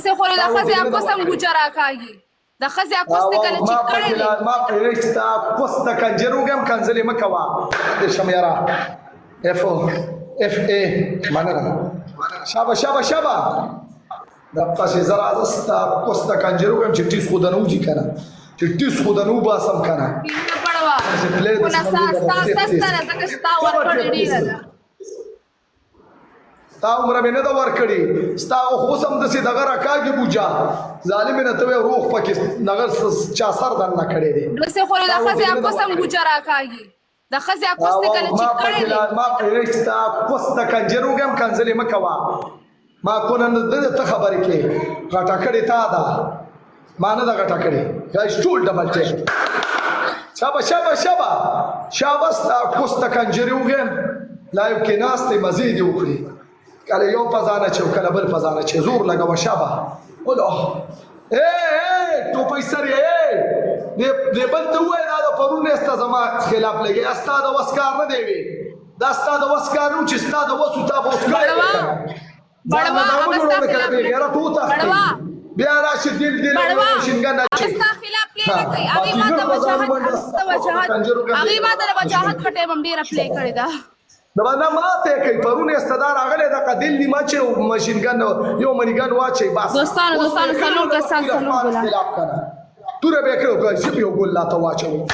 Se خوري د خزې اکوسم ګوجرا کاږي د خزې اکوسته کله چې کړي ما پرېستا کوستا کنجروګم کنځلې مکوا د شمیرا اف ا مننه شابه شابه شابه د پاسې زرا زستا کوستا کنجروګم چې ټیس خودنو جی کنه چې ټیس خودنو باسم کنه پړوا کو نه ساستا سستره زکه ستا ورکړی ډیره تا عمر به نه دا ورکړي ستا خو سم د سي دغه راکاږي بوجا ظالم نه ته روح پکې نګر چا سر دن نه کړي دي نو سه خوري د خزې اکوسم ګوجرا کاږي د خزې اکوسته کله چې کړي ما پرېستا کوستا کنجروګم کنځلې مکوا ما کو نن د ته خبرې کې غټه کړي تا دا ما نه دا غټه کړي گايز ټول ډبل چه شابه شابه شابه شابه ستا کوستا کنجروګم لایو کې ناستې مزید وکړي کله یو پزانه چې کله بل پزانه چې زور لګاوه شابه ولو ټوپۍ سره دې بل ته وای دا پرونه استا زما خلاف لګي استا د وسکار نه دی وي دا استا د وسکار نو چې استا د وسو تا وسکار بڑوا غیرت ہوتا بیا راشد دل شنګا استا خلاف پلی نه کوي هغه ماته وجاهت هغه ماته وجاهت پټه باندې رپلې کړی دا دا نه ماته کوي پرونه استدار اغله د قدل نیمه چې ماشين ګن یو منیګن واچي بس دوستانو سلام کسان سلام ګلا توره به کړو چې یو ګل لا ته واچو